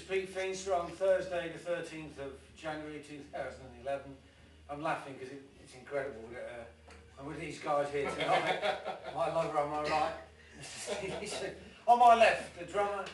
Pete Feenstra on Thursday the 13th of January 2011. I'm laughing because it's incredible that I'm with these guys here tonight. My lover on my right, on my left, the drummer,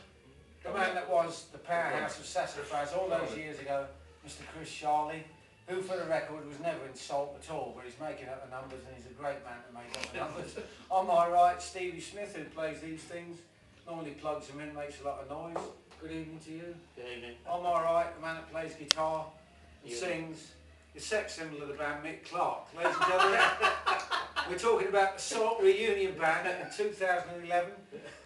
the man that was the powerhouse of Sassafras all those years ago, Mr. Chris Charley, who for the record was never in salt at all, but he's making up the numbers and he's a great man to make up the numbers. On my right, Stevie Smith, who plays these things, normally plugs them in, makes a lot of noise. Good evening to you. Good evening. On my right, the man that plays guitar and sings, the sex symbol of the band, Mick Clarke. Ladies and gentlemen, we're talking about the Salt Reunion Band in 2011.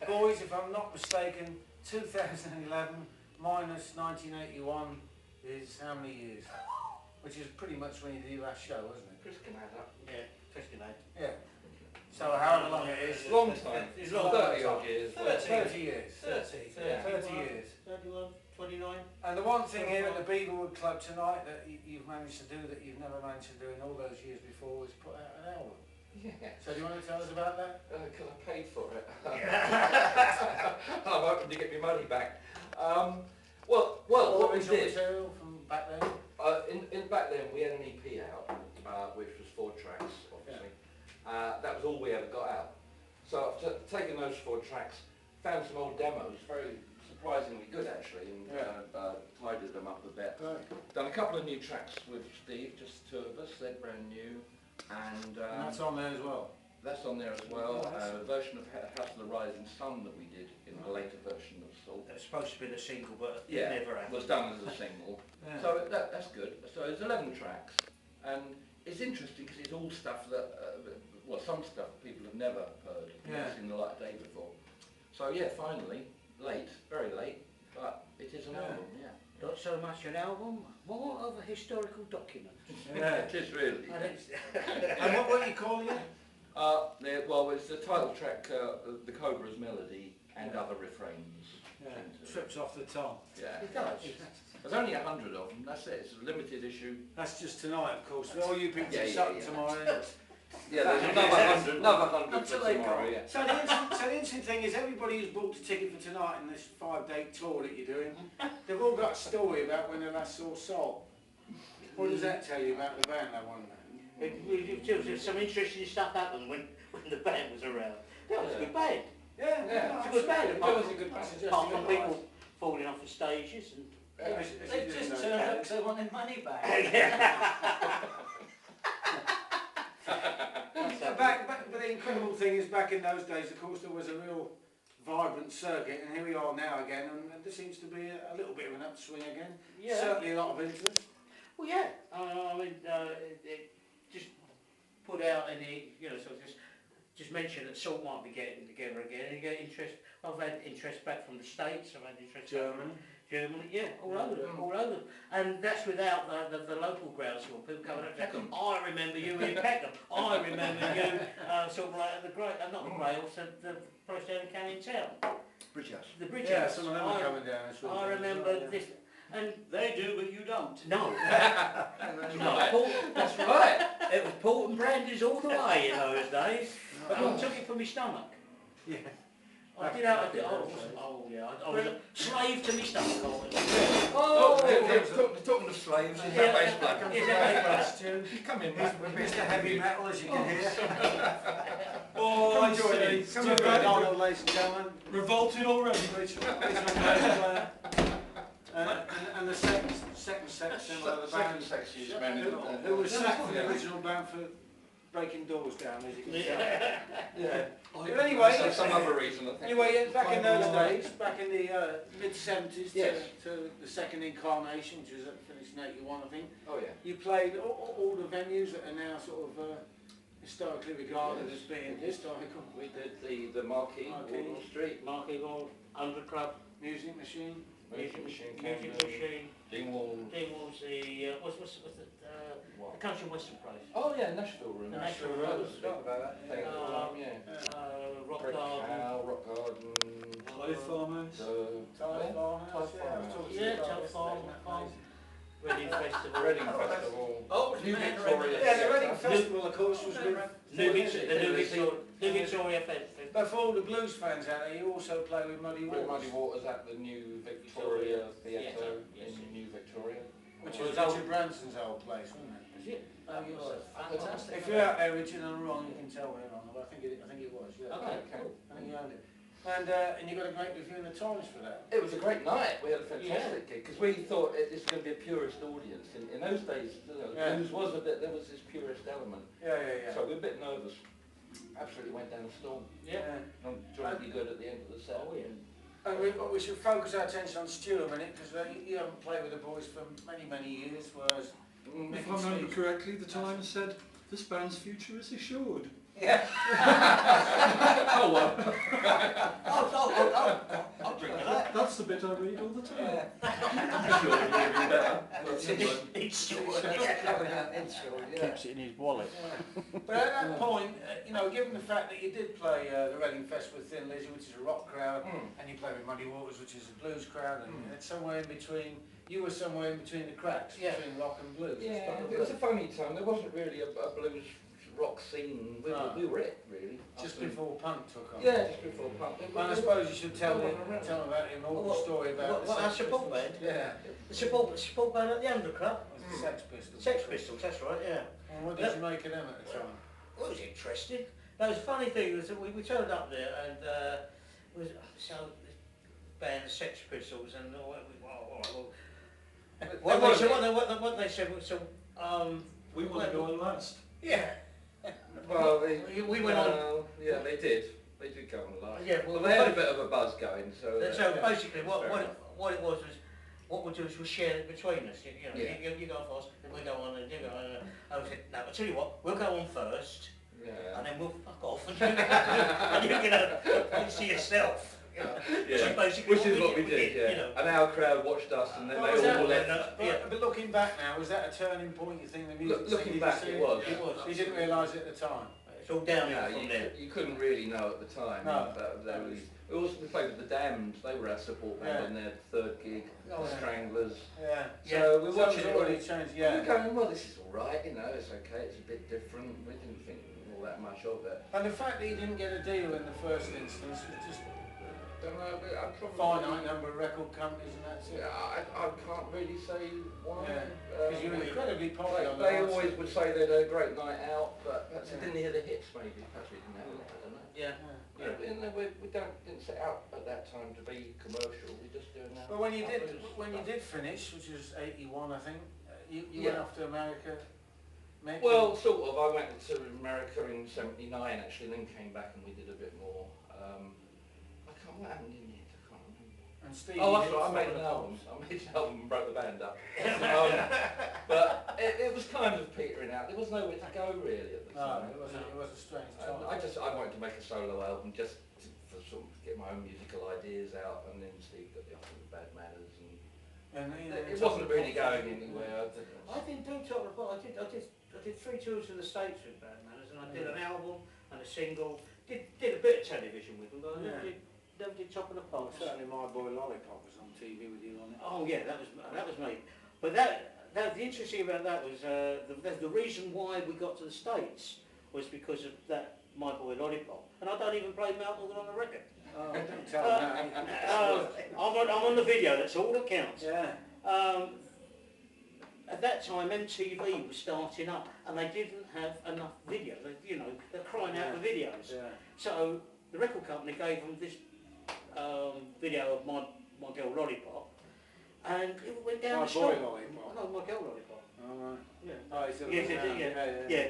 Boys, if I'm not mistaken, 2011 minus 1981 is how many years? Which is pretty much when you did your last show, wasn't it? Chris can add up. Yeah, Chris can add. Yeah. So however long it is. Long time. It's 30 odd years. 30 years. 30. 30 years. 31, 29. And the one thing here at the Beaverwood Club tonight that you've managed to do that you've never managed to do in all those years before is put out an album. Yeah. So do you want to tell us about that? Because I paid for it. I'm hoping to get my money back. What we original did, material from back then? back then we had an EP out, which was 4 tracks, obviously. Yeah. That was all we ever got out. So I've taken those 4 tracks, found some old demos, very surprisingly good actually, and tidied them up a bit. Right. Done a couple of new tracks with Steve, just 2 of us, they're brand new. And that's on there as well? That's on there as well. Oh, A version of House of the Rising Sun that we did in a later version of Salt. It's supposed to be the single, but Yeah, never it happened. was done as a single. Yeah. So that's good. So it's 11 tracks, and it's interesting because it's all stuff that, some stuff people have never heard, never seen the light of day before. So yeah, finally, late, very late, but it is an album, yeah. Not so much an album, more of a historical document. Yeah, it is really. And what are you calling it? It's the title track, The Cobra's Melody, and other refrains. Yeah. Trips off the tongue. Yeah. It does. There's only 100 of them, that's it, it's a limited issue. That's just tonight, of course. For all you people in Sutton tomorrow. Yeah, there's another 100 for tomorrow, yeah. So the interesting thing is everybody who's bought a ticket for tonight in this 5-day tour that you're doing, they've all got a story about when they last saw Salt. What does that tell you about the band, I wonder? Some interesting stuff happened when the band was around. That was a good band. Yeah, It's a good band. It was a good band. Apart from people falling off the stages and... They just turned up because they wanted money back. But the incredible thing is, back in those days, of course, there was a real vibrant circuit, and here we are now again, and there seems to be a little bit of an upswing again. Yeah. Certainly a lot of interest. Well, yeah. It just put out any, just mention that Salt might be getting together again, and you get interest. I've had interest back from the States. I've had interest Germany, yeah, all over. And that's without the local groundswell, people coming up saying, I remember you in Peckham, I remember you, sort of like at the not the Grails, the place down in Canning Town. Bridge House. The Bridge Yeah, House. some of them are coming down. I remember this, and They do, but you don't. no, Paul, that's right. It was Port and Brandy's all the way in those days, but I took it for my stomach. Yeah. I was a slave to my stomach. Talking of slaves, is that bass black? Is that bass Come in, Mr. Heavy Metal, as you can hear. Oh, I see. Come and join Donald, ladies and gentlemen. Revolted already. Original bass player. And the second sex symbol of the band, who was sacked from the original band for breaking doors down, as you can see. Yeah. But anyway, for some other reason, I think. Anyway, back in those days, back in the mid-70s Yes. to the second incarnation, which was finished in 81, I think. Oh yeah. You played all the venues that are now sort of historically regarded as being historical. We did the Marquee, Wall Street. Marquee Hall, Under Club, Music Machine. Music Machine. Dingwalls, the country and western place. Oh yeah, Nashville Room. The Nashville Room. Forgot about that. Rock Brick Garden. House, Rock Garden. Tide Farmers. Tide Farmhouse, Yeah, Tide Farm. Reading Festival. Reading Festival. Oh, New man, Victoria. Yeah, the Reading Festival, of course, was with The New Victoria Festival. But for all the blues fans out there, you also play with Muddy With Waters, Muddy Waters at the new Victoria Theatre Yes. in New Victoria. which was Richard Branson's old place, wasn't it? Is it? Oh, yes. Fantastic. If you're out there, Richard, and I'm wrong, you can tell we're wrong, but I think it was, yeah. Okay, cool. I think you owned it. And you got a great review in the Times for that. It was a great night. We had a fantastic gig because we thought this was going to be a purist audience. In those days, blues was a bit. There was this purist element. Yeah. So we were a bit nervous. Absolutely went down the storm. Yeah. Jolly good at the end of the set. Oh, yeah. And we should focus our attention on Stu a minute, because you haven't played with the boys for many, many years, whereas Mick If and I remember Steve- correctly, the Times said this band's future is assured. Yeah. Oh well, I'll drink to that. that's the bit I read all the time. It's sure. Keeps it in his wallet. But at that point, given the fact that you did play the Reading Fest with Thin Lizzy, which is a rock crowd, and you played with Muddy Waters, which is a blues crowd, and it's somewhere in between. You were somewhere in between the cracks, between rock and blues. Yeah, it was a funny time. There wasn't really a blues rock scene. We were it really. Just before punk took off. Yeah, just before punk. And I suppose you should tell them about an awful story about the What our Sex support Pistols. band? Yeah. The support band at the Underclub. The Sex Pistols. Sex Pistols, that's right, yeah. And what did you make of them at the time? Well, it was interesting. No, the funny thing was that we turned up there and it was so this band, the Sex Pistols, and what they said was We want to go on last. yeah. Well, We went on. Yeah, they did. They did go on live. Yeah, Well, they had a bit of a buzz going, so. So basically, what fair it was what we'll do is we'll share it between us. Yeah. You go first, then we go on, and you go on. I said, no, I'll tell you what, we'll go on first, Yeah. and then we'll fuck off, and you can see yourself. Yeah. Basically Which is what we did, yeah. You know. And our crowd watched us, and then Was they that- all left. But looking back now, was that a turning point, you think, the music Looking scene? back, it was. It was. You didn't realise it at the time? It's all downhill No, from there. you couldn't really know at the time. No. We played with the Damned. They were our support band Yeah. on their third gig. Oh, The yeah. Stranglers. Yeah. So we're So watching it's it already all. changed, We're yeah. going, well, this is all right. It's okay. It's a bit different. We didn't think all that much of it. And the fact that you didn't get a deal in the first instance was just Don't know. But I probably. finite number of record companies, and that's it. Yeah, I can't really say why. Yeah. Because you were incredibly popular on the They last- always would say they'd had a great night out, but perhaps they didn't hear the hits. Maybe perhaps we didn't have it. I don't know. Yeah. Yeah, we didn't set out at that time to be commercial. We just doing that. But when you did finish, which was '81, I think, you went Yeah. off to America. Mick? Well, sort of. I went to America in '79 actually, and then came back and we did a bit more. What happened in the end? I can't remember. And Steve, Oh, that's you right. I made did an follow album. I made an album and broke the band up. But it was kind of petering out. There was nowhere to go really at the No, time. it was a strange And time. I wanted to make a solo album just to sort of get my own musical ideas out, and then Steve got the offer with Bad Manners, and it wasn't really going anywhere. I didn't do top of the pot. I did 3 tours in the States with Bad Manners, and I did an album and a single. Did a bit of television with them, but I never did top of the pot. Certainly, My Boy Lollipop was on TV with you on it. Oh yeah, that was me. But the interesting about that was the reason why we got to the States was because of that My Boy Lollipop, and I don't even play mouth organ on the record. Oh, don't tell me that. I'm on the video. That's all that counts. Yeah. At that time, MTV was starting up, and they didn't have enough video. They're crying out for videos. Yeah. So the record company gave them this video of my girl Lollipop, and it went down My the Boy storm. Lollipop. No, my girl Lollipop. Oh, right. Yeah. Oh, he's still Yeah, around. yeah.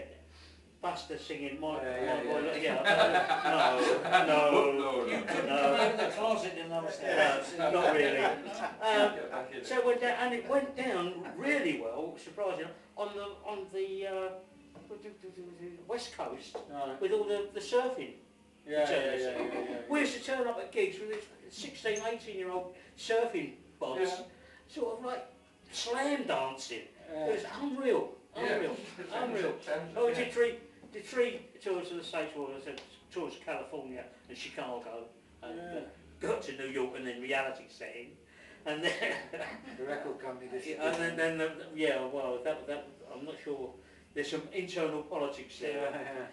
Buster singing my Yeah, boy. yeah. No. You couldn't come out of the closet in those days. No, not really. So it went down, and it went down really well, surprisingly, on the West Coast Right. with all the surfing. Yeah. We used to turn up at gigs with 16, 18-year-old surfing bods, Yeah. sort of like slam dancing. Yeah. It was unreal. Oh, we did three tours to the States. Well, I said tours to California and Chicago, and got to New York, and then reality set in, and then The record company did. and then well, that I'm not sure. There's some internal politics there.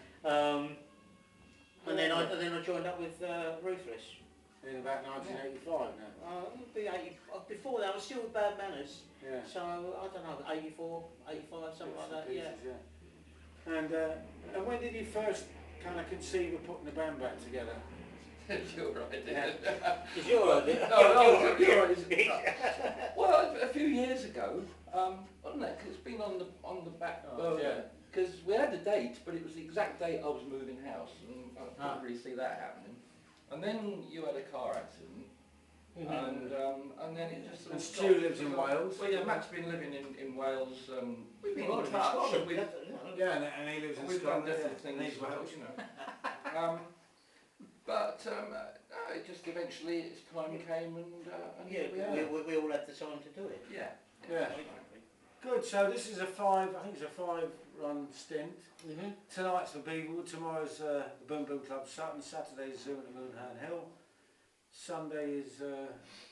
And then I joined up with Ruthless. In about 1985 now. It would be 80, before that I was still with Bad Manners. Yeah. So I don't know, 84, 85, something like that. Pieces, yeah. And when did you first kind of conceive of putting the band back together? You're right, yeah. Is your idea? No, you're right. Well, a few years ago, wasn't it? 'Cause it's been on the back burner. Because we had a date, but it was the exact date I was moving house, and I couldn't really see that happening. And then you had a car accident, and then it just. And Stu lives in Wales. Well, yeah, Matt's been living in Wales. We've been Well, in in touch. Scotland, We've, Yeah, and he lives in we've done Scotland. different Yeah, and things, he's Welsh. you know. But no, it just eventually its time came, and Yeah, here we are. we all had the time to do it. Yeah. Yeah. Good, so this is I think it's a 5-run stint. Tonight's for Beaverwood, tomorrow's the Boom Boom Club Sutton, Saturday's Zoo at the Moonhern Hill, Sunday is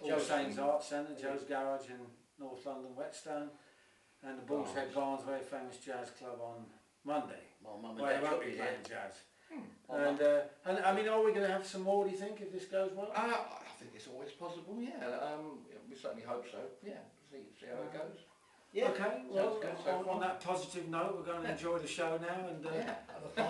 All Saints Arts Centre, Joe's Garage in North London, Whetstone, and the Bull's Head Barnes, very famous jazz club on Monday. My mum and Well, they dad won't took be me playing there. jazz. And I mean, are we going to have some more, do you think, if this goes well? I think it's always possible, yeah. We certainly hope so, yeah. See how it goes. Yeah. Okay, well, good so on far. that positive note, we're going to enjoy the show now, and Yeah.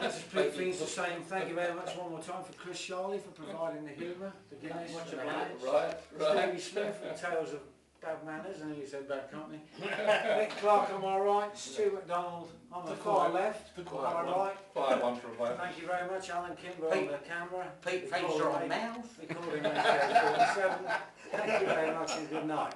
let's just put things to say, and thank you very much one more time for Chris Charley for providing the humour, the Guinness, Much the obliged. Right. Stevie Smith for the Tales of Bad Manners, and he said bad company. Mick Clarke on my right, Stu McDonald on the far left, on my right. Fire one from both. Thank you very much, Alan Kimber on the camera. Pete Facer on mouth. Recording 47. Thank you very much and good night.